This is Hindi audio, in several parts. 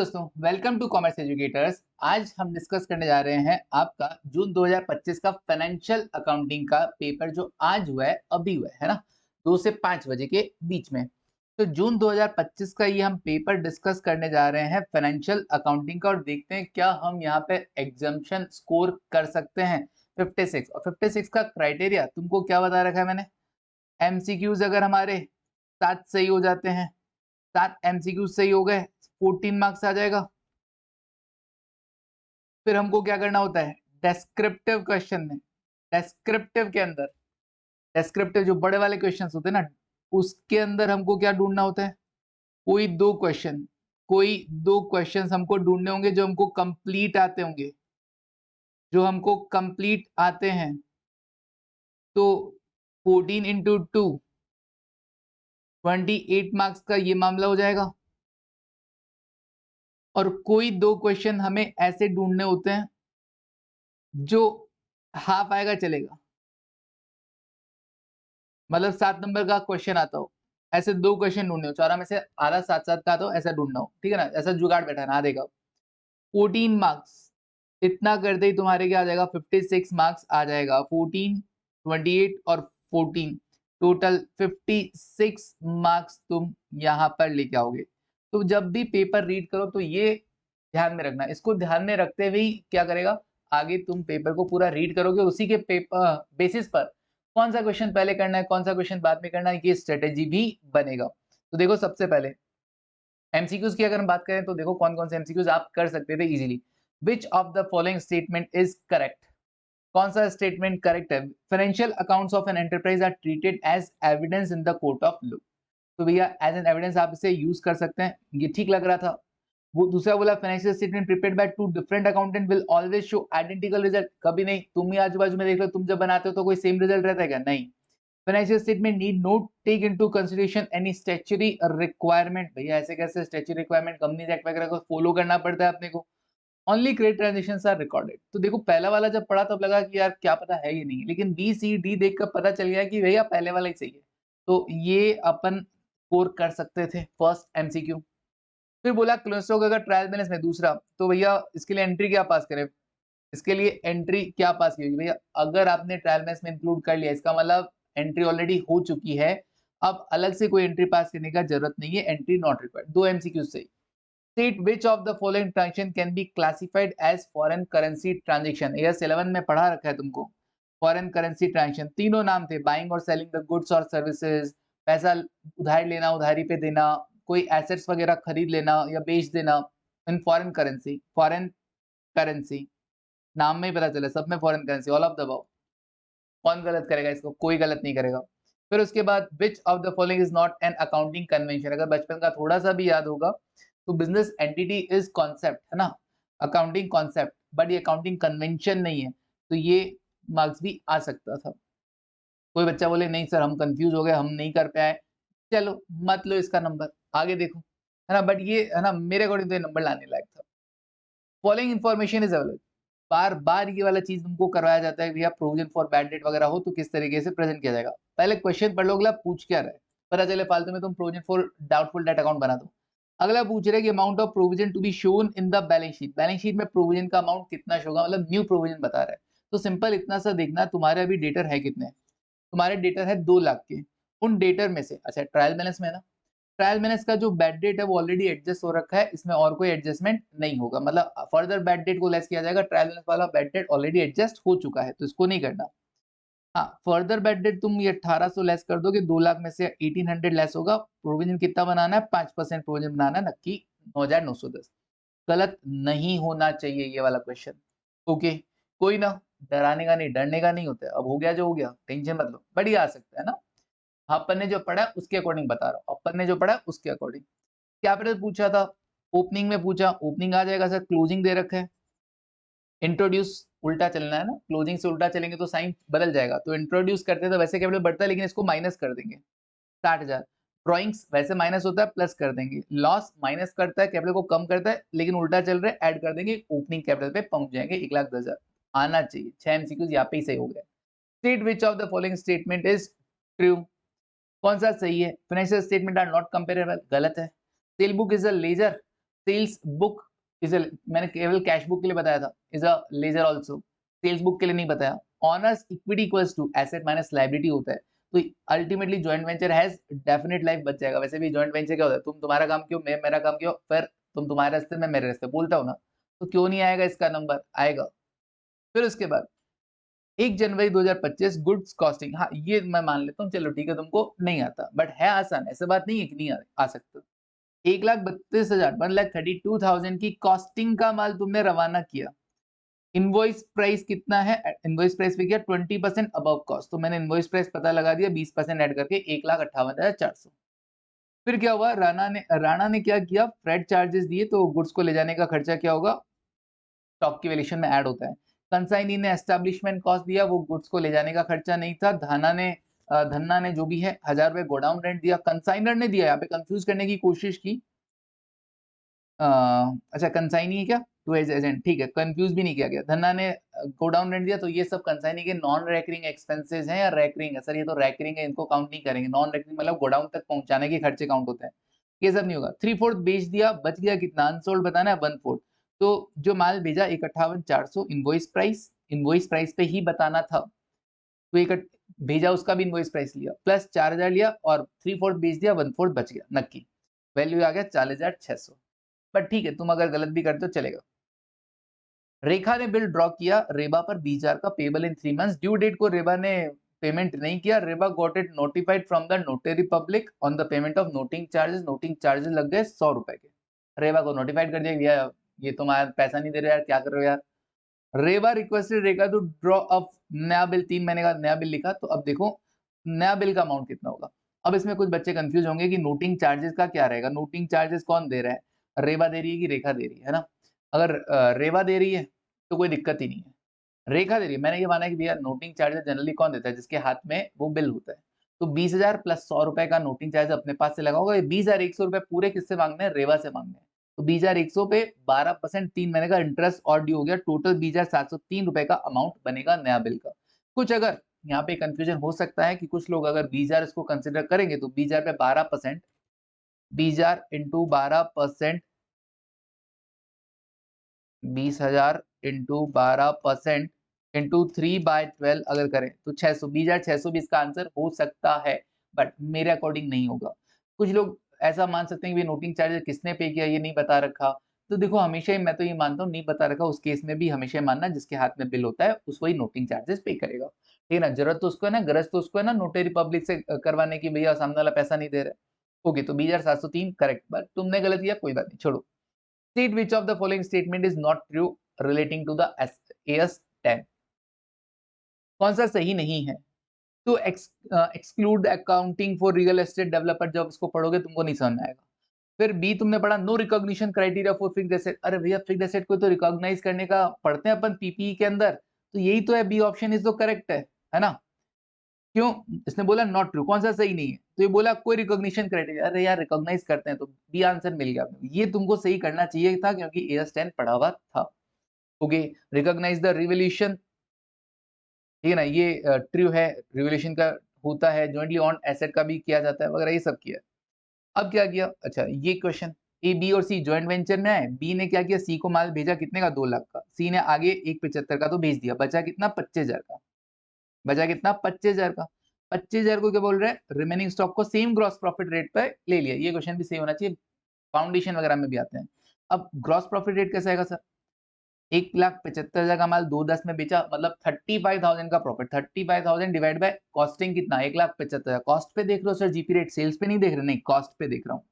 दोस्तों, वेलकम टू कॉमर्स एजुकेटर्स। आज हम डिस्कस करने जा रहे हैं आपका जून 2025 का फाइनेंशियल अकाउंटिंग का पेपर जो आज हुआ है, अभी हुआ है ना, 2 से 5 बजे के बीच में। तो जून 2025 का ये हम पेपर डिस्कस करने जा रहे हैं फाइनेंशियल अकाउंटिंग का, और देखते हैं क्या हम यहाँ पे एग्जाम्पशन स्कोर कर सकते हैं 56। और 56 का क्राइटेरिया तुमको क्या बता रखा है मैंने, एमसीक्यूज अगर हमारे 7 सही हो जाते हैं, 7 एमसीक्यूज सही हो गए, 14 मार्क्स आ जाएगा। फिर हमको क्या करना होता है, डेस्क्रिप्टिव क्वेश्चन में, डेस्क्रिप्टिव के अंदर, डेस्क्रिप्टिव जो बड़े वाले क्वेश्चंस होते हैं ना, उसके अंदर हमको क्या ढूंढना होता है, कोई दो क्वेश्चन, कोई दो क्वेश्चंस हमको ढूंढने होंगे जो हमको कंप्लीट आते होंगे, जो हमको कंप्लीट आते हैं। तो 14 इंटू 2 28 मार्क्स का ये मामला हो जाएगा। और कोई दो क्वेश्चन हमें ऐसे ढूंढने होते हैं जो हाफ आएगा चलेगा, मतलब 7 नंबर का क्वेश्चन आता हो, ऐसे दो क्वेश्चन ढूंढने हो, 14 में से आधा 7-7 का आता हो, ऐसा ढूंढना हो, ठीक है ना, ऐसा जुगाड़ बैठा ना आधे का। 14 मार्क्स इतना करते ही तुम्हारे क्या आ जाएगा, 56 मार्क्स आ जाएगा। 14, 28 और 14 टोटल 56 मार्क्स तुम यहाँ पर लेके आओगे। तो जब भी पेपर रीड करो तो ये ध्यान में रखना, इसको ध्यान में रखते हुए ही क्या करेगा, आगे तुम पेपर को पूरा रीड करोगे, उसी के पेपर बेसिस पर कौन सा क्वेश्चन पहले करना है, कौन सा क्वेश्चन बाद में करना है, ये स्ट्रेटेजी भी बनेगा। तो देखो, सबसे पहले एमसीक्यूज की अगर हम बात करें तो देखो कौन कौन से एमसीक्यूज आप कर सकते थे easily. Which of the following statement is correct, कौन सा स्टेटमेंट करेक्ट है। Financial accounts of an enterprise are treated as evidence in the court of law. तो भैया एज एन एविडेंस आप इसे यूज कर सकते हैं, ये ठीक लग रहा था। वो दूसरा बोला, financial statement prepared by two different accountant will always show identical result. कभी नहीं, तुम ही आजू बाजू में देख लो, तुम जब बनाते हो तो कोई सेम रिजल्ट रहता है क्या, नहीं। Financial statement need not take into consideration any statutory requirement. भैया ऐसे कैसे, स्टैट्यूटरी रिक्वायरमेंट कंपनीज एक्ट वगैरह को फॉलो करना पड़ता है अपने को। Only credit transactions are recorded. तो देखो, पहला वाला जब पढ़ा तब लगा कि यार क्या पता है ये नहीं, लेकिन बी सी डी देखकर पता चल गया कि भैया पहले वाला ही सही है। तो ये अपन स्कोर कर सकते थे फर्स्ट एमसीक्यू। फिर बोला क्लोस्टॉक अगर ट्रायल बैलेंस में दूसरा, तो भैया इसके लिए एंट्री क्या पास करें, इसके लिए एंट्री क्या पास की होगी भैया, अगर आपने ट्रायल बैलेंस में इंक्लूड कर लिया, इसका मतलब एंट्री ऑलरेडी हो चुकी है, अब अलग से कोई एंट्री पास करने का जरूरत नहीं है, एंट्री नॉट रिक्वायर्ड। दो एमसीक्यू से state which of the following transaction can be classified as foreign currency transaction. AS 11 में पढ़ा रखा है तुमको, फॉरेन करेंसी ट्रांजेक्शन तीनों नाम थे, बाइंग और सेलिंग द गुड्स और सर्विसेज, पैसा उधार लेना, उधारी पे देना, कोई एसेट्स वगैरह खरीद लेना या बेच देना in foreign currency. Foreign currency नाम में ही पता चला, सब में foreign currency, all of the above. कौन गलत करेगा इसको, कोई गलत नहीं करेगा। फिर उसके बाद विच of the following is not an accounting convention. अगर बचपन का थोड़ा सा भी याद होगा तो बिजनेस एंटिटी इज कॉन्सेप्ट है ना, अकाउंटिंग कॉन्सेप्ट, बट ये अकाउंटिंग कन्वेंशन नहीं है, तो ये मार्क्स भी आ सकता था। कोई बच्चा बोले नहीं सर हम कंफ्यूज हो गए, हम नहीं कर पाए, चलो मत लो इसका नंबर, आगे देखो, है ना, बट ये है ना मेरे अकॉर्डिंग तो ये नंबर लाने लायक था। फॉलोइंग इन्फॉर्मेशन इज अवेलेबल, बार बार ये वाला चीज तुमको करवाया जाता है भैया, प्रोविजन फॉर बैड डेट वगैरह हो तो किस तरीके से प्रेजेंट किया जाएगा। पहले क्वेश्चन पढ़ लो, अगला पूछ क्या रहा है, पता चले फालतू में तुम provision for doubtful debt account बना दो। अगला पूछ रहे कि amount of provision to be shown in the balance sheet, balance sheet में प्रोविजन का अमाउंट कितना शो होगा, मतलब न्यू प्रोविजन बता रहा है। तो सिंपल इतना सा देखना, तुम्हारे अभी डेटर है कितने, तुम्हारे डेटर है 2 लाख के, उन डेटर में से, अच्छा ट्रायल बैलेंस में है ना, ट्रायल बैलेंस का जो बैड डेट है वो ऑलरेडी एडजस्ट हो रखा है, इसमें और कोई एडजस्टमेंट नहीं होगा, मतलब फर्दर बैड डेट को लेस किया जाएगा, ट्रायल बैलेंस वाला बैड डेट ऑलरेडी एडजस्ट हो चुका है तो इसको नहीं करना। हाँ, फर्दर बैड डेट तुम ये 1800 लेस कर दोगे, 2 लाख में से 1800 लेस होगा, प्रोविजन कितना बनाना है, 5% प्रोविजन बनाना है, नक्की 9910। गलत नहीं होना चाहिए ये वाला क्वेश्चन। ओके, कोई ना, डराने का नहीं, डरने का नहीं होता है, अब हो गया जो हो गया, टेंशन मत लो, बढ़िया आ सकता है ना। अपन ने जो पढ़ा है उसके अकॉर्डिंग बता रहा हूँ, अपन ने जो पढ़ा है उसके अकॉर्डिंग। कैपिटल पूछा था, ओपनिंग में पूछा, ओपनिंग आ जाएगा सर, क्लोजिंग दे रखा है, इंट्रोड्यूस उल्टा चलना है ना, क्लोजिंग से उल्टा चलेंगे तो साइन बदल जाएगा, तो इंट्रोड्यूस करते तो वैसे कैपिटल बढ़ता है लेकिन इसको माइनस कर देंगे, 60,000। ड्रॉइंग्स वैसे माइनस होता है प्लस कर देंगे, लॉस माइनस करता है कैपिटल को कम करता है लेकिन उल्टा चल रहा है, ऐड कर देंगे, ओपनिंग कैपिटल पे पहुंच जाएंगे 1,10,000। आना चाहिए, 6 एमसीक्यूज यहाँ पे ही सही हो गया। State which of the following statement is true, कौन सा सही है। Financial statement are not comparable, गलत है। Sale book is a ledger, sales book is a, मैंने केवल कैश बुक के लिए बताया था, is a ledger also, sales book के लिए नहीं बताया। Owners equity equals to asset minus liability होता है, तो ultimately joint venture has definite life बच जाएगा। वैसे भी जॉइंट वेंचर क्या होता है, तुम तुम्हारा काम क्यों, मैं मेरा काम क्यों, फिर तुम तुम्हारे रास्ते मैं मेरे रास्ते, बोलता हूँ ना, तो क्यों नहीं आएगा इसका नंबर, आएगा। फिर उसके बाद 1 जनवरी 2025 गुड्स कॉस्टिंग, हाँ ये मैं मान लेता हूँ, चलो ठीक है तुमको नहीं आता, बट है आसान, ऐसा बात नहीं है कि नहीं आ सकता। 1,32,000 1,32,000 की कॉस्टिंग का माल तुमने रवाना किया। इनवॉइस प्राइस कितना है, इनवॉइस प्राइस पे किया 20% अबव कॉस्ट, तो मैंने इनवॉइस प्राइस पता लगा दिया, 20% ऐड करके 1,58,400। फिर क्या हुआ, राणा ने क्या किया, फ्रेट चार्जेस दिए, तो गुड्स को ले जाने का खर्चा क्या होगा, स्टॉक की वैल्यूएशन में ऐड होता है। कंसाइनी ने एस्टैब्लिशमेंट कॉस्ट दिया, वो गुड्स को ले जाने का खर्चा नहीं था। धन्ना ने जो भी है 1,000 रुपए गोडाउन रेंट दिया, कंसाइनर ने दिया, यहाँ पे कंफ्यूज करने की कोशिश की। अच्छा कंसाइनी है क्या, टू एज एजेंट, ठीक है, कंफ्यूज भी नहीं किया गया। धन्ना ने गोडाउन रेंट दिया, तो ये सब कंसाइनी के नॉन रेकरिंग एक्सपेंसेस हैं या रेकरिंग है, सर ये तो रेकरिंग है, इनको काउंट नहीं करेंगे। नॉन रेकरिंग मतलब गोडाउन तक पहुंचाने के खर्चे काउंट होते हैं, ये सब नहीं होगा। 3/4 बेच दिया, बच गया कितना, अनसोल्ड बताना है 1/4, तो जो माल भेजा 1,58,400, इनवॉइस प्राइस पे ही बताना था, तो भेजा उसका भी इनवॉइस प्राइस लिया, प्लस 4,000 लिया और 3/4 बेच दिया, 1/4 बच गया, नक्की वैल्यू आ गया 40,600। बट ठीक है, तुम अगर गलत भी करते हो चलेगा। रेखा ने बिल ड्रॉ किया रेबा पर 20,000 का, payable in 3 months. Due date को रेबा ने पेमेंट नहीं किया, Reba got it notified from the notary public on the payment of noting charges लग गए 100 रुपए के। रेबा को नोटिफाइड कर दिया भैया ये तुम्हारा पैसा नहीं दे रहे यार, क्या कर रहे हो यार। Reba requested Rekha to draw up नया बिल, 3 महीने का नया बिल लिखा, तो अब देखो नया बिल का अमाउंट कितना होगा। अब इसमें कुछ बच्चे कंफ्यूज होंगे कि नोटिंग चार्जेस का क्या रहेगा, नोटिंग चार्जेस कौन दे रहा है, रेबा दे रही है कि रेखा दे रही है ना। अगर रेबा दे रही है तो कोई दिक्कत ही नहीं है, रेखा दे रही है, मैंने ये माना कि भैया नोटिंग चार्जेस जनरली कौन देता है, जिसके हाथ में वो बिल होता है। तो 20,000 प्लस 100 रुपए का नोटिंग चार्ज अपने पास से लगा होगा, 20,100 रुपए पूरे किससे मांगने हैं, रेवा से मांगने हैं। तो 20,100 पे 12% 3 महीने का इंटरेस्ट और ड्यू हो गया, टोटल 20,703 रुपए का अमाउंट बनेगा नया बिल का। कुछ अगर यहाँ पे कंफ्यूजन हो सकता है कि कुछ लोग अगर 20,000 इसको कंसिडर करेंगे, तो 20,000 पे 12%, 20,000 इंटू 12%, 20,000 इंटू 12% इंटू 3/12 अगर करें तो 600, 20,600 भी इसका आंसर हो सकता है, बट मेरे अकॉर्डिंग नहीं होगा। कुछ लोग ऐसा मान सकते हैं कि नोटिंग चार्जेस किसने पे किया ये नहीं बता रखा, तो देखो हमेशा ही मैं तो ये मानता हूँ नहीं बता रखा उस केस में भी हमेशा मानना जिसके हाथ में बिल होता है उसको ही नोटिंग चार्जेस पे करेगा, ठीक है ना। जरूरत तो उसको है ना, गरज तो उसको है ना नोटरी पब्लिक से करवाने की, भैया सामने वाला पैसा नहीं दे रहा है। ओके, तो 20,703 करेक्ट, बट तुमने गलत किया कोई बात नहीं, छोड़ो। State which of the following statement is not true relating to the AS10, कौन सा सही नहीं है। तो exclude accounting for real estate developer, जब इसको पढ़ोगे तुमको नहीं समझ में आएगा। फिर बी तुमने पढ़ा no recognition criteria for fixed asset, अरे भैया फिक्स्ड एसेट को तो रिकॉग्नाइज करने का पढ़ते हैं अपन पीपीई के अंदर, तो यही तो है, बी ऑप्शन इज तो करेक्ट है ना। क्यों, इसने बोला नॉट ट्रू, कौन सा सही नहीं है, तो ये बोला कोई रिकॉग्निशन क्राइटेरिया, अरे यार रिकॉग्नाइज करते हैं, तो बी आंसर मिल गया। ये तुमको सही करना चाहिए था क्योंकि AS10 पढ़ा हुआ था। ओके, रिकॉग्नाइज द रिवोल्यूशन, ठीक है ना, ये ट्रू है, रिवोल्यूशन का होता है, जॉइंटली ऑन एसेट का भी किया जाता है वगैरह, ये सब किया। अब क्या किया, अच्छा ये क्वेश्चन, ए बी और सी जॉइंट वेंचर में है, बी ने क्या किया, सी को माल भेजा कितने का, 2 लाख का, सी ने आगे 1,75 का तो भेज दिया, बचा कितना 25,000 का, बचा कितना 25,000 का। 25,000 को क्या बोल रहे हैं, रिमेनिंग स्टॉक को सेम ग्रॉस प्रॉफिट रेट पे ले लिया, ये क्वेश्चन भी सही होना चाहिए, फाउंडेशन वगैरह में भी आते हैं। अब ग्रॉस प्रॉफिट रेट कैसे आएगा सर, 1,75,000 का माल 2/10 में बेचा, मतलब 35,000 का प्रॉफिट, 35,000 डिवाइड बाय कॉस्टिंग कितना, 1,75,000, कॉस्ट पे देख रहे हो सर जीपी रेट, सेल्स पे नहीं देख रहे, नहीं कॉस्ट पे देख रहा हूँ।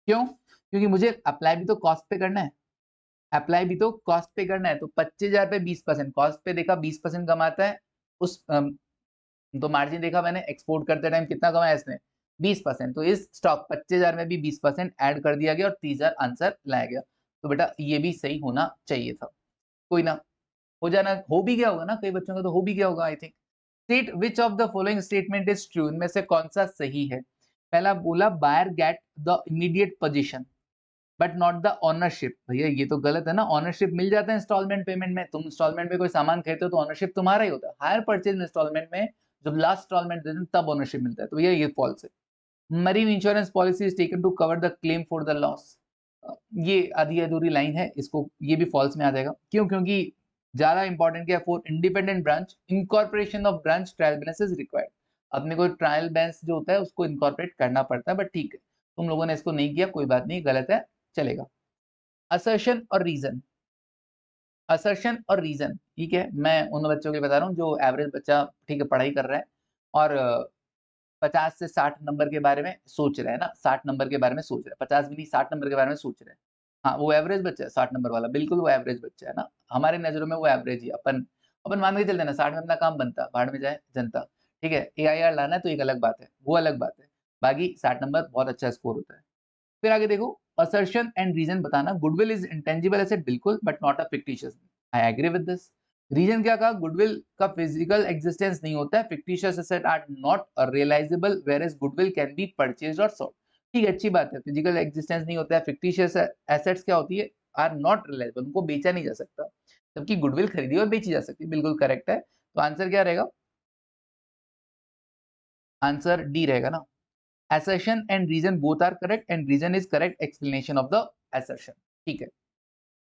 क्यों, क्योंकि मुझे अप्लाई भी तो कॉस्ट पे करना है, अप्लाई भी तो कॉस्ट पे करना है, तो 25,000 पे 20%, कॉस्ट पे देखा 20% कमाता है, उस तो मार्जिन देखा मैंने, एक्सपोर्ट करते टाइम कितना कमाया इसने 20%, तो इस स्टॉक 25,000 में भी 20% ऐड कर दिया गया और 30,000 आंसर लाया गया। तो बेटा ये भी सही होना चाहिए था, कोई ना, हो जाना, हो भी गया होगा ना, कई बच्चों का तो हो भी गया होगा I think. State which of the following statement is true, इनमें से कौन सा सही है। पहला बोला buyer get the immediate position but not the ownership, भैया ये तो गलत है ना, ओनरशिप मिल जाता है इंस्टॉलमेंट पेमेंट में, तुम इंस्टॉलमेंट में कोई सामान खरीदते हो तो ओनरशिप तुम्हारा ही होता है, हायर परचेज में इंस्टॉलमेंट में जब लास्ट इंस्टॉलमेंट देते हैं तब ओनरशिप मिलता है, तो भैया ये फॉल्स है। Marine insurance policy is taken to cover the claim for the loss, ये आधी अधूरी लाइन है, इसको ये भी फॉल्स में आ जाएगा। क्यों? क्योंकि ज़्यादा इंपॉर्टेंट क्या है, for independent branch incorporation of branch trial balance is required. अपने को ट्रायल बैलेंस जो होता है उसको इनकॉर्पोरेट करना पड़ता है, बट ठीक है, तुम लोगों ने इसको नहीं किया, कोई बात नहीं, गलत है, चलेगा। असर्शन और रीजन, असर्शन और रीजन, ठीक है, मैं उन बच्चों के लिए बता रहा हूँ जो एवरेज बच्चा, ठीक है, पढ़ाई कर रहा है और 50 से 60 नंबर के बारे में सोच रहा है ना, 60 नंबर के बारे में सोच रहा है, 50 भी नहीं, 60 नंबर के बारे में सोच रहा है। हाँ, वो एवरेज बच्चा है 60 नंबर वाला, बिल्कुल वो एवरेज बच्चा है ना, हमारे नज़रों में वो एवरेज ही है। अपन अपन मान के चलते हैं ना, 60 में अपना काम बनता, भाड़ में जाए जनता, ठीक है? एआईआर लाना है तो एक अलग बात है, वो अलग बात है। बाकी 60 नंबर बहुत अच्छा स्कोर होता है। फिर आगे देखो, असर्शन एंड रीजन बताना, गुडविल इज इंटेंजिबल एसेट बिल्कुल, but not a fictitious. I agree with this. Reason क्या कहा, गुडविल का फिजिकल एग्जिस्टेंस नहीं होता है, fictitious asset are not realisable whereas goodwill can be purchased और सोल्ड। ठीक है, अच्छी बात है, फिजिकल एग्जिस्टेंस नहीं होता है, फिक्टिशियस एसेट्स क्या होती है, आर नॉट रियलाइजेबल, उनको बेचा नहीं जा सकता, जबकि गुडविल खरीदी और बेची जा सकती है, बिल्कुल करेक्ट है। तो आंसर क्या रहेगा, आंसर डी रहेगा ना। assertion and reason both are correct and reason is correct explanation of the assertion। ठीक है,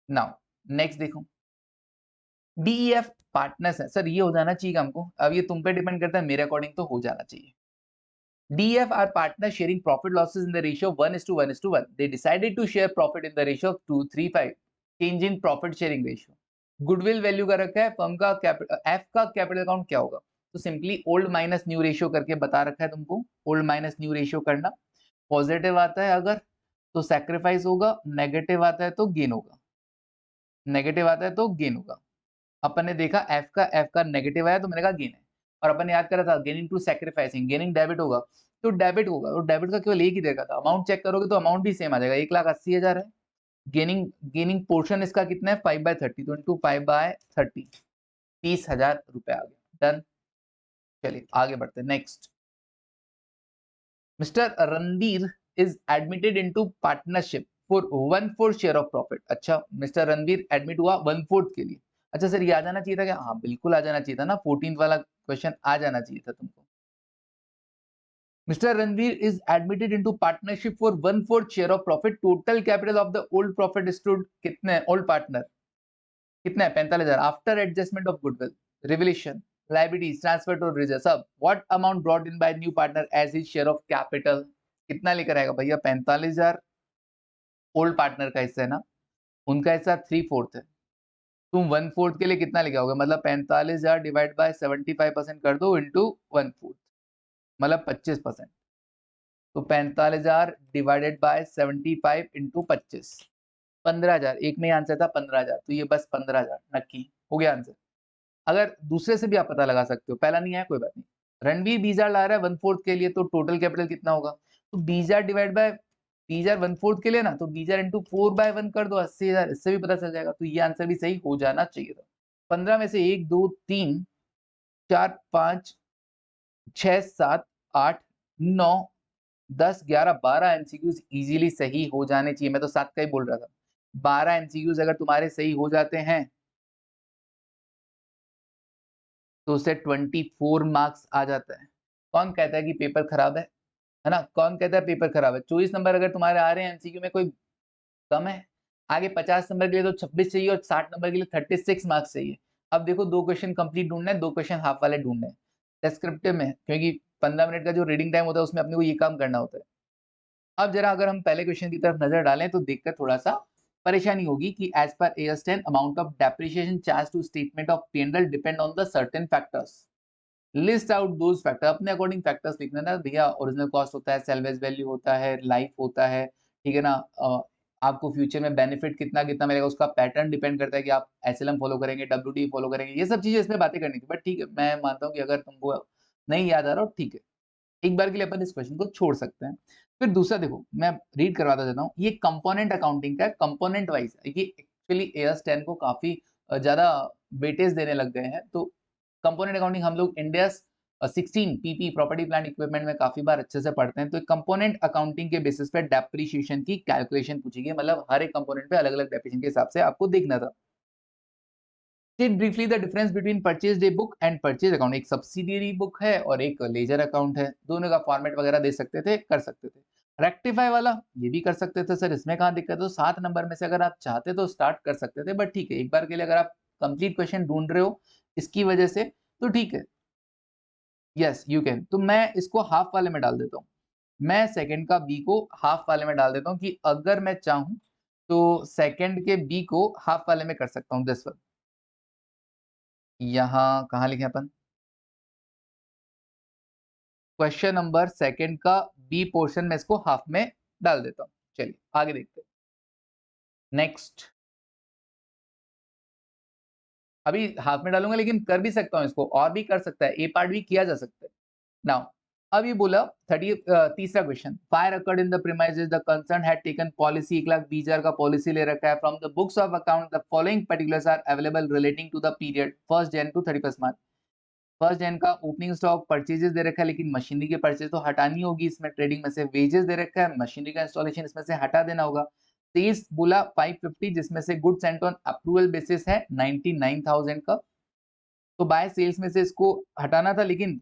now next देखो, DEF पार्टनर्स है सर, ये हो जाना चाहिए हमको, अब ये तुम पे डिपेंड करता है, मेरे अकॉर्डिंग तो हो जाना चाहिए। DEF are partners sharing profit losses in the ratio of 1:1:1। They decided to share profit in the ratio of 2:3:5। Change in profit sharing ratio। Goodwill value का रखा है, फर्म का एफ का कैपिटल अकाउंट क्या होगा, तो simply old minus new ratio करके बता रखा है तुमको, ओल्ड माइनस न्यू रेशियो करना। पॉजिटिव आता है अगर तो सैक्रिफाइस होगा, नेगेटिव आता है तो गेन होगा, नेगेटिव आता है तो गेन होगा। अपन ने देखा एफ का नेगेटिव आया तो मैंने कहा गेन है, और अपन ने याद करा था gaining to sacrificing, gaining debit होगा, तो डेबिट होगा, और डेबिट का केवल एक ही देखा था, अमाउंट चेक करोगे तो अमाउंट भी सेम आ जाएगा, 1,80,000 है। गेनिंग गेनिंग पोर्शन इसका कितना है, 5/30, तो इंटू 5/30, 30,000 रुपए आ गया, डन। चलिए आगे बढ़ते हैं, next. Mister Ranbir is admitted into partnership for 1/4 share of profit। अच्छा, मिस्टर रणबीर एडमिट हुआ 1/4 के लिए। अच्छा सर, ये आ जाना चाहिए था क्या? हाँ, बिल्कुल आ जाना चाहिए था ना, 14th वाला क्वेश्चन आ जाना चाहिए था तुमको। Mister Ranbir is admitted into partnership for 1/4 share of profit. Total capital of the old profit stood कितने, ओल्ड पार्टनर कितना है, 45,000। After adjustment of goodwill, revaluation, liabilities, transfer to reserve, सब what amount brought in by new partner as his share of capital, कितना लेकर आएगा भैया, 45,000 ओल्ड पार्टनर का हिस्सा है ना, उनका हिस्सा 3/4 है, तुम 1/4 के लिए कितना लेके आओगे, मतलब 45,000 डिवाइड बाय 75% कर दो इंटू 1/4, मतलब 25%, तो 45,000 डिवाइडेड बाय 75 इंटू 25, 15,000, एक में आंसर था 15,000, तो ये बस 15,000 नक्की हो गया आंसर। अगर दूसरे से भी आप पता लगा सकते हो, पहला नहीं आया कोई बात नहीं। रणवीर 20,000 ला रहा है 1/4 के लिए, तो टोटल कैपिटल कितना होगा, तो 20,000 डिवाइड बाय 20,000 1/4 के लिए ना, तो 20,000 इंटू 4/1 कर दो, 80,000, इससे भी पता चल जाएगा, तो ये आंसर भी सही हो जाना चाहिए था। 15 में से 1 2 3 4 5 6 7 8 9 10 11 12 एमसीक्यूज इजीली सही हो जाने चाहिए, मैं तो 7 का ही बोल रहा था। 12 एमसीक्यूज अगर तुम्हारे सही हो जाते हैं तो उससे 24 मार्क्स आ जाता है। कौन कहता है कि पेपर खराब है ना? कौन कहता है पेपर खराब है? 24 नंबर अगर तुम्हारे आ रहे हैं एमसीक्यू में, कोई कम है? आगे 50 नंबर के लिए तो 26 चाहिए और 60 नंबर के लिए 36 मार्क्स चाहिए। अब देखो 2 क्वेश्चन कंप्लीट ढूँढना है, 2 क्वेश्चन हाफ वाले ढूँढने हैं। डिस्क्रिप्टिव में, क्योंकि 15 मिनट का जो रीडिंग टाइम होता है उसमें अपने को ये काम करना होता है। अब जरा अगर हम पहले क्वेश्चन की तरफ नजर डालें तो देखकर थोड़ा-सा परेशानी होगी कि एज़ पर AS 10 amount of depreciation charge to statement of P&L depend on the certain factors. List out those factor, अपने अकॉर्डिंग फैक्टर्स लिखना ना भैया, ओरिजिनल कॉस्ट होता है, सेल्वेज वैल्यू होता है, लाइफ होता है, ठीक है ना, आपको फ्यूचर में बेनिफिट कितना कितना मिलेगा, उसका पैटर्न डिपेंड करता है कि आप SLM फॉलो करेंगे, WD फॉलो करेंगे, ये सब चीजें इसमें बातें करनी थी, बट ठीक है, मैं मानता हूँ कि अगर तुमको नहीं याद आ रहा हो, ठीक है, एक बार के लिए अपन इस क्वेश्चन को छोड़ सकते हैं। फिर दूसरा देखो, मैं रीड करवाता जाता हूँ, ये कंपोनेंट अकाउंटिंग का कंपोनेंट वाइज, ये एक्चुअली AS 10 को काफी ज्यादा वेटेज देने लग गए हैं, तो कंपोनेंट अकाउंटिंग हम लोग India's 16 PP property plant equipment में काफी बार अच्छे से पढ़ते हैं। तो कंपोनेंट अकाउंटिंग के बेसिस पे डेप्रिसिएशन की कैलकुलेशन पूछी गई, मतलब हर एक कंपोनेंट पे अलग अलग डेप्रिसिएशन के हिसाब से आपको देखना था। State briefly the difference between purchase day book and purchase account। एक सब्सिडियरी बुक है और एक लेजर अकाउंट है, दोनों का फॉर्मेट वगैरह दे सकते थे, कर सकते थे। रेक्टिफाई वाला ये भी कर सकते थे सर, इसमें कहाँ दिक्कत है? तो 7 नंबर में से अगर आप चाहते तो स्टार्ट कर सकते थे, बट ठीक है, एक बार के लिए अगर आप कंप्लीट क्वेश्चन ढूंढ रहे हो इसकी वजह से, तो ठीक है। Yes you can. तो मैं इसको हाफ वाले में डाल देता हूँ। मैं सेकंड का बी को हाफ वाले में डाल देता हूँ कि अगर मैं चाहूँ तो सेकंड के बी को हाफ वाले में कर सकता हूँ, दिस वन। यहाँ कहाँ लिखे अपन? क्वेश्चन नंबर सेकंड का बी पोर्शन में इसको हाफ में डाल देता हूँ। चलिए आगे देखते हैं। नेक्स्ट, अभी हाफ में डालूंगा लेकिन कर भी सकता हूँ इसको, और भी कर सकता है, ए पार्ट भी किया जा सकता है। नाउ अब ये बोला तीसरा question, fire occurred in the premises, the concern had taken policy, 1,20,000 का पॉलिसी ले रखा है, from the books of account the following particulars are available relating to the period 1 Jan to 31 मार्च। 1 जन का ओपनिंग स्टॉक परचेजेस दे रखा है, लेकिन मशीनरी के परचेज तो हटानी होगी इसमें, ट्रेडिंग में से वेजेस दे रखा है, मशीनरी का इंस्टॉलेशन इसमें से हटा देना होगा। सेल्स बोला 550, जिसमें से goods sent on approval basis है 99,000 का, तो बाय सेल्स में से इसको हटाना था, लेकिन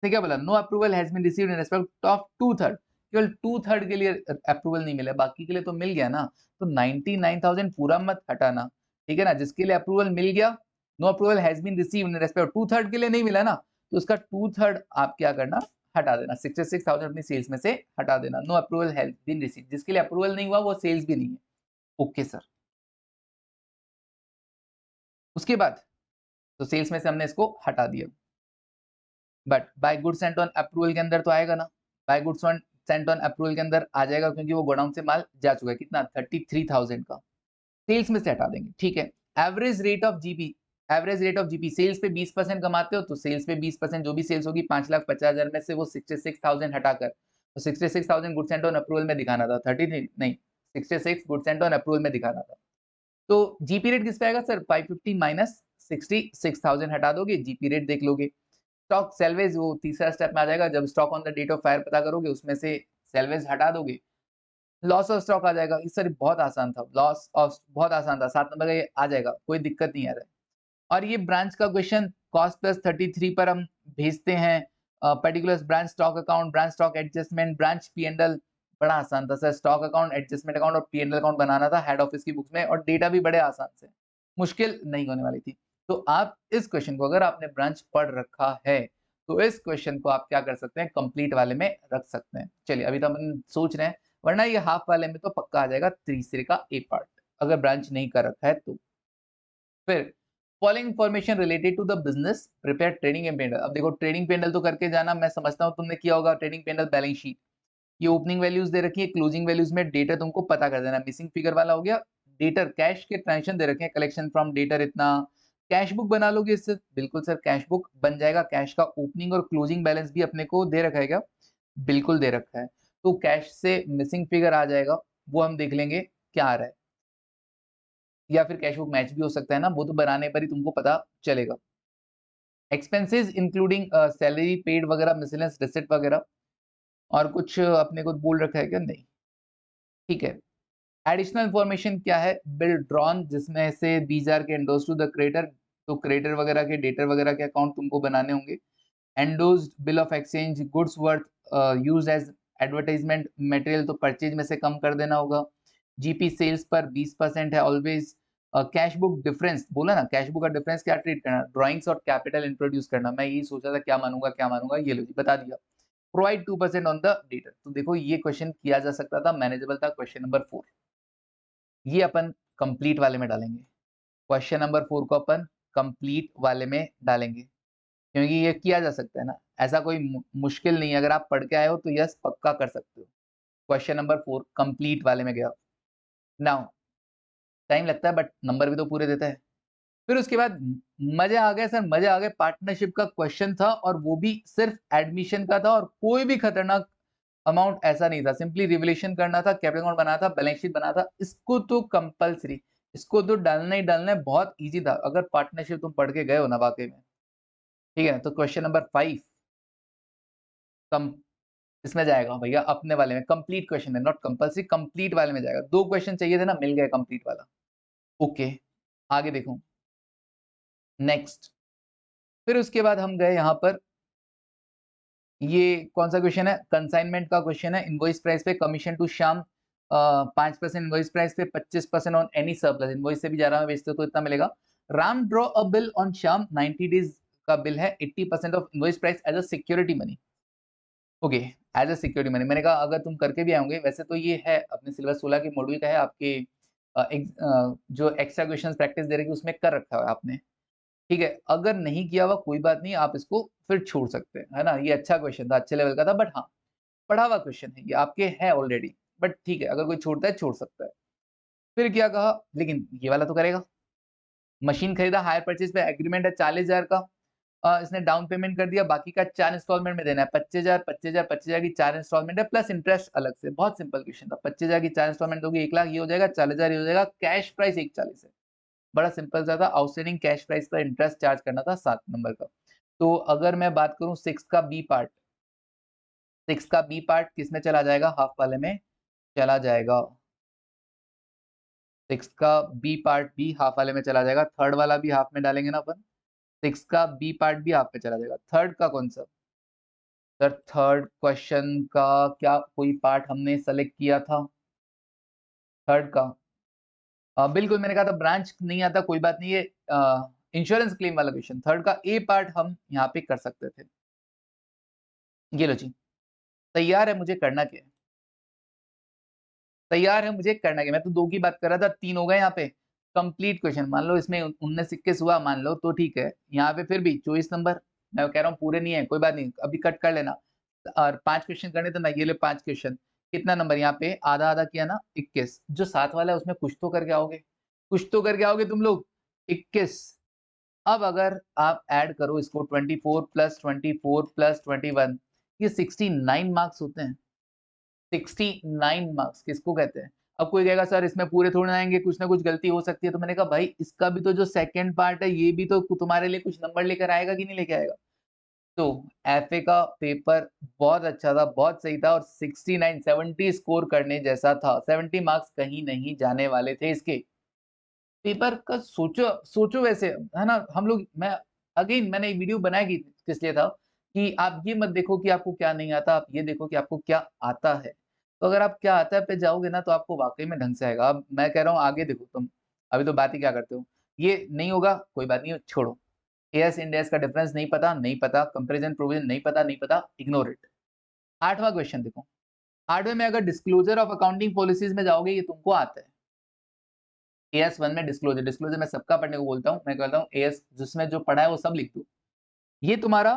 इसने क्या बोला? No approval has been received in respect of 2/3, केवल 2/3 के लिए अप्रूवल नहीं मिला, बाकी के लिए तो मिल गया ना। तो 99,000 पूरा मत हटाना, ठीक है ना? जिसके लिए अप्रूवल मिल गया, no approval has been received in respect 2/3 के लिए नहीं मिला ना, तो उसका 2/3 आप क्या करना? हटा देना। 66,000 अपनी सेल्स में से हटा देना। No approval has been received, जिसके लिए अप्रूवल नहीं हुआ वो सेल्स भी नहीं है। Okay sir. उसके बाद तो सेल्स में से हमने इसको हटा दिया, but by goods sent on approval के अंदर तो आएगा ना? By goods on sent on approval के अंदर आ जाएगा, क्योंकि वो गोडाउन से माल जा चुका है। कितना? 33,000 का। सेल्स में से हटा देंगे, ठीक है। Average rate of GP, average rate of GP, sales पे 20% कमाते हो तो सेल्स पे 20%, जो भी सेल्स होगी 5,50,000 में से वो 66,000 हटाकर, तो 66,000 गुड्स सेंट ऑन अप्रूवल में दिखाना था, 33 नहीं, 66 गुड्स सेंट ऑन अप्रूवल में दिखाना था। तो जीपी रेट किस पे आएगा सर? 550 माइनस 66,000 हटा दोगे, जीपी रेट देख लोगे। स्टॉक सेल्वेज वो तीसरा स्टेप में आ जाएगा, जब stock on the date of fire पता करोगे, उसमें से सेल्वेज हटा दोगे, लॉस ऑफ स्टॉक आ जाएगा। इस सर बहुत आसान था, लॉस ऑफ बहुत आसान था, 7 नंबर का ये आ जाएगा, कोई दिक्कत नहीं आ रहा है। और ये ब्रांच का क्वेश्चन कॉस्ट प्लस 33 पर हम भेजते हैं, particular branch stock account, branch stock adjustment, branch P and L, बड़ा आसान था sir. Stock account, adjustment account और पी&एल अकाउंट बनाना था हेड ऑफिस की बुक्स में, और डेटा भी बड़े आसान से, मुश्किल नहीं होने वाली थी। तो आप इस क्वेश्चन को, अगर आपने ब्रांच पढ़ रखा है, तो इस क्वेश्चन को आप क्या कर सकते हैं? कंप्लीट वाले में रख सकते हैं। चलिए अभी तो हम सोच रहे हैं, वरना ये हाफ वाले में तो पक्का आ जाएगा तीसरे का ए पार्ट, अगर ब्रांच नहीं कर रखा है तो। फिर following information related to the business prepare trading and P and L. अब देखो ट्रेडिंग पेंडल तो करके जाना, मैं समझता हूँ तुमने किया होगा ट्रेडिंग पेंडल, बैलेंस शीट, ये ओपनिंग वैल्यूज दे रखी है, क्लोजिंग वैल्यूज में डेटर तुमको पता कर देना। मिसिंग फिगर वाला हो गया, डेटर कैश के ट्रांजेक्शन दे रखे हैं, कलेक्शन फ्रॉम डेटर इतना, कैश बुक बना लोगे इससे? बिल्कुल सर, कैश बुक बन जाएगा। कैश का ओपनिंग और क्लोजिंग बैलेंस भी अपने को दे रखा है क्या? बिल्कुल दे रखा है। तो कैश से मिसिंग फिगर आ जाएगा, वो हम देख लेंगे क्या आ रहा है, या फिर कैश बुक मैच भी हो सकता है ना, वो तो बनाने पर ही तुमको पता चलेगा। एक्सपेंसेस इंक्लूडिंग सैलरी पेड वगैरह, मिसलेनियस रिसिट वगैरह, और कुछ अपने को बोल रखा है क्या? नहीं, ठीक है। एडिशनल इन्फॉर्मेशन क्या है? बिल ड्रॉन, जिसमें से दीज आर के एंडोज टू द क्रेडिटर, तो क्रेडिटर वगैरह के, डेटर वगैरह के अकाउंट तुमको बनाने होंगे। Endorsed bill of exchange, goods worth used as advertisement material, तो परचेज में से कम कर देना होगा। जीपी सेल्स पर 20% है ऑलवेज। कैश बुक डिफरेंस बोला ना, कैश बुक का डिफरेंस क्या ट्रीट करना? ड्राइंग्स और कैपिटल इंट्रोड्यूस करना। मैं यही सोचा था क्या मानूंगा क्या मानूंगा, ये लो जी बता दिया। प्रोवाइड 2% ऑन द डेटर, तो देखो ये क्वेश्चन किया जा सकता था, मैनेजेबल था। क्वेश्चन नंबर 4 ये अपन कंप्लीट वाले में डालेंगे। क्वेश्चन नंबर 4 को अपन कंप्लीट वाले में डालेंगे, क्योंकि ये किया जा सकता है ना, ऐसा कोई मुश्किल नहीं है। अगर आप पढ़ के आए हो तो यस पक्का कर सकते हो। क्वेश्चन नंबर 4 कंप्लीट वाले में गया। नाउ टाइम लगता है बट नंबर भी तो पूरे देता है। फिर उसके बाद मजे आ गए सर, मजे आ गए। पार्टनरशिप का क्वेश्चन था, और वो भी सिर्फ एडमिशन का था, और कोई भी खतरनाक अमाउंट ऐसा नहीं था। सिंपली रिवलेशन करना था, कैपिटल अकाउंट बनाना था, बैलेंस शीट बनाना था। इसको तो कंपलसरी, इसको तो डालना ही डालना है, बहुत इजी था अगर पार्टनरशिप तुम पढ़ के गए हो ना वाकई में, ठीक है। तो क्वेश्चन नंबर 5 कम इसमें जाएगा भैया, अपने वाले में। कंप्लीट क्वेश्चन है, नॉट कंपलसरी, कंप्लीट वाले में जाएगा। 2 क्वेश्चन चाहिए थे ना, मिल गया कंप्लीट वाला। ओके आगे देखो, नेक्स्ट। फिर उसके बाद हम गए यहाँ पर ये कौन सा क्वेश्चन है? कंसाइनमेंट का क्वेश्चन है। इनवॉइस प्राइस पे commission to Shyam 5% invoice price पे 25% ऑन एनी सरप्लस। इनवॉइस से भी ज्यादा में बेचते हो तो इतना मिलेगा। Ram draw a bill on Shyam 90 days का बिल है 80% of invoice price as a security money. Okay, as a security money. मैंने कहा अगर तुम करके भी आओगे, वैसे तो ये है अपने सिलेबस 16 के मॉड्यूल का है, आपके जो एक्स्ट्रा क्वेश्चन प्रैक्टिस दे रही उसमें कर रखा है आपने। ठीक है, अगर नहीं किया हुआ कोई बात नहीं, आप इसको फिर छोड़ सकते हैं, है ना? ये अच्छा क्वेश्चन था, अच्छे लेवल का था, बट हाँ, पढ़ा हुआ क्वेश्चन है, ये आपके है ऑलरेडी। बट ठीक है, अगर कोई छोड़ता है, छोड़ सकता है। फिर क्या कहा, लेकिन ये वाला तो करेगा। मशीन खरीदा, हायर परचेज पे एग्रीमेंट है 40,000 का। इसने डाउन पेमेंट कर दिया, बाकी का 4 इंस्टॉलमेंट में देना है 25,000, 25,000, 25,000 की 4 इंस्टॉलमेंट है प्लस इंटरेस्ट अलग से। बहुत सिंपल क्वेश्चन था। 25,000 की 4 इंस्टॉलमेंट दोगे 1 लाख, ये हो जाएगा 40,000, ये हो जाएगा। कैश प्राइस 140 है। बड़ा सिंपल सा था। आउटस्टैंडिंग कैश प्राइस पर इंटरेस्ट चार्ज करना था 7 नंबर का। तो अगर मैं बात करूं 6 का बी पार्ट, 6 का बी पार्ट किसमें चला जाएगा? हाफ वाले में चला जाएगा। 6 का बी पार्ट भी हाफ वाले में चला जाएगा। थर्ड वाला भी हाफ में डालेंगे ना अपन। 6 का बी पार्ट भी हाफ में चला जाएगा। थर्ड का कौन सा? सर थर्ड क्वेश्चन का क्या कोई पार्ट हमने सेलेक्ट किया था? थर्ड का बिल्कुल मैंने कहा था ब्रांच नहीं आता, कोई बात नहीं, ये इंश्योरेंस क्लेम वाला क्वेश्चन। थर्ड का ए पार्ट हम यहाँ पे कर सकते थे। ये लो जी, तैयार है, मुझे करना क्या है? तैयार है, मुझे करना क्या? मैं तो 2 की बात कर रहा था, 3 हो गए यहाँ पे। कंप्लीट क्वेश्चन मान लो, इसमें 19-21 हुआ मान लो तो ठीक है। यहाँ पे फिर भी 24 नंबर, मैं कह रहा हूँ पूरे नहीं है, कोई बात नहीं, अभी कट कर लेना। और 5 क्वेश्चन करने तो ना, ये ले 5 क्वेश्चन। कितना नंबर यहाँ पे? आधा-आधा किया ना, 21। जो साथ वाला है उसमें कुछ तो करके आओगे, कुछ तो करके आओगे तुम लोग। 21। अब अगर आप ऐड करो इसको 24 प्लस 24 प्लस 21, ये 69 मार्क्स होते हैं। 69 मार्क्स किसको कहते हैं? अब कोई कहेगा सर इसमें पूरे थोड़ी ना आएँगे, कुछ ना कुछ गलती हो सकती है। तो मैंने कहा भाई इसका भी तो जो सेकंड पार्ट है, ये भी तो तुम्हारे लिए कुछ नंबर लेकर आएगा कि नहीं लेके आएगा? तो एफए का पेपर बहुत अच्छा था, बहुत सही था और 69 70 स्कोर करने जैसा था। 70 मार्क्स कहीं नहीं जाने वाले थे इसके। पेपर का सोचो सोचो वैसे, है ना? हम लोग मैं अगेन मैंने एक वीडियो बनाया कि किस लिए था कि आप ये मत देखो कि आपको क्या नहीं आता, आप ये देखो कि आपको क्या आता है। तो अगर आप क्या आता है पे जाओगे ना तो आपको वाक़ई में ढंग से आएगा। अब मैं कह रहा हूँ आगे देखो तुम, अभी तो बात ही क्या करते हो। ये नहीं होगा, कोई बात नहीं, छोड़ो। एएस इंड एस का डिफरेंस नहीं पता, नहीं पता। कंपैरिजन प्रोविजन नहीं पता, नहीं पता, इग्नोर इट। 8वां क्वेश्चन देखो। 8वें में अगर डिस्क्लोजर ऑफ अकाउंटिंग पॉलिसीज में जाओगे, ये तुमको आता है। एएस 1 में डिस्क्लोजर, डिस्क्लोजर मैं सबका पढ़ने को बोलता हूँ। मैं कहता हूँ एएस जिसमें जो पढ़ा है वो सब लिख दो। ये तुम्हारा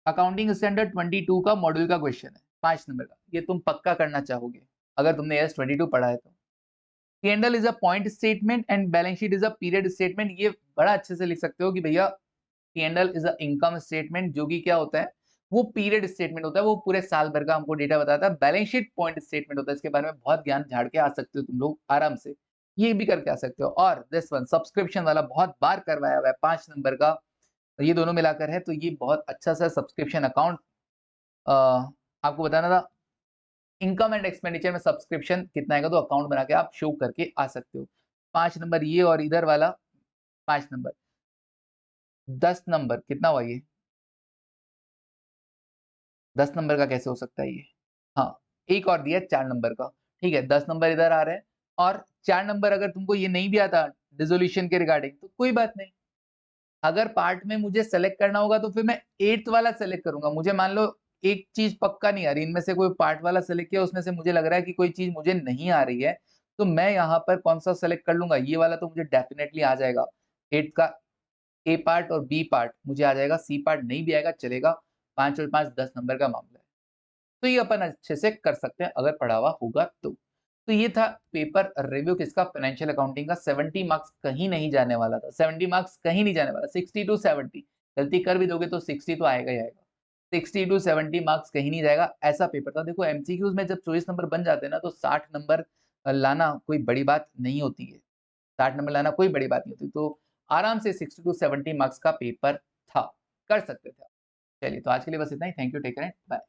अकाउंटिंग स्टैंडर्ड 22 का मॉड्यूल का क्वेश्चन है, 5 नंबर का। ये तुम पक्का करना चाहोगे अगर तुमने एएस 22 पढ़ा है तो। P&L is a point statement and balance sheet is a period statement. ये बड़ा अच्छे से लिख सकते हो कि भैया P&L is a income statement, जो कि क्या होता है, वो पीरियड स्टेटमेंट होता है, वो पूरे साल भर का हमको डेटा बताता है। बैलेंस शीट पॉइंट स्टेटमेंट होता है। इसके बारे में बहुत ज्ञान झाड़ के आ सकते हो तुम लोग आराम से, ये भी करके आ सकते हो। और दिस वन सब्सक्रिप्शन वाला बहुत बार करवाया हुआ है, 5 नंबर का, ये दोनों मिलाकर है। तो ये बहुत अच्छा सा सब्सक्रिप्शन अकाउंट आपको बताना था। इनकम एंड एक्सपेंडिचर में सब्सक्रिप्शन कितना आएगा, तो अकाउंट बना के आप शो करके आ सकते हो। 5 नंबर ये, और इधर वाला 5 नंबर। 10 नंबर कितना हुआ ये? 10 नंबर का कैसे हो सकता है ये? हाँ, एक और दिया 4 नंबर का। ठीक है, 10 नंबर इधर आ रहे हैं और 4 नंबर अगर तुमको ये नहीं भी आता डिसोल्यूशन के रिगार्डिंग तो कोई बात नहीं। अगर पार्ट में मुझे सेलेक्ट करना होगा तो फिर मैं 8th वाला सेलेक्ट करूँगा। मुझे मान लो एक चीज़ पक्का नहीं आ रही, इनमें से कोई पार्ट वाला सेलेक्ट किया, उसमें से मुझे लग रहा है कि कोई चीज़ मुझे नहीं आ रही है, तो मैं यहाँ पर कौन-सा सेलेक्ट कर लूँगा, ये वाला तो मुझे डेफिनिटली आ जाएगा। 8th का ए पार्ट और बी पार्ट मुझे आ जाएगा, सी पार्ट नहीं भी आएगा चलेगा। 5 और 5 10 नंबर का मामला है। तो ये अपन अच्छे से कर सकते हैं अगर पढ़ा हुआ होगा तो। तो ये था पेपर रिव्यू किसका, फाइनेंशियल अकाउंटिंग का। 70 मार्क्स कहीं नहीं जाने वाला था, 70 मार्क्स कहीं नहीं जाने वाला। 60 टू 70 गलती कर भी दोगे तो 60 तो आएगा ही आएगा। 60 टू 70 मार्क्स कहीं नहीं जाएगा, ऐसा पेपर था। देखो एमसीक्यूज में जब 24 नंबर बन जाते हैं ना तो 60 नंबर लाना कोई बड़ी बात नहीं होती है। 60 नंबर लाना कोई बड़ी बात नहीं होती। तो आराम से 60 टू 70 मार्क्स का पेपर था, कर सकते थे आप। चलिए तो आज के लिए बस इतना ही। Thank you, take care, bye.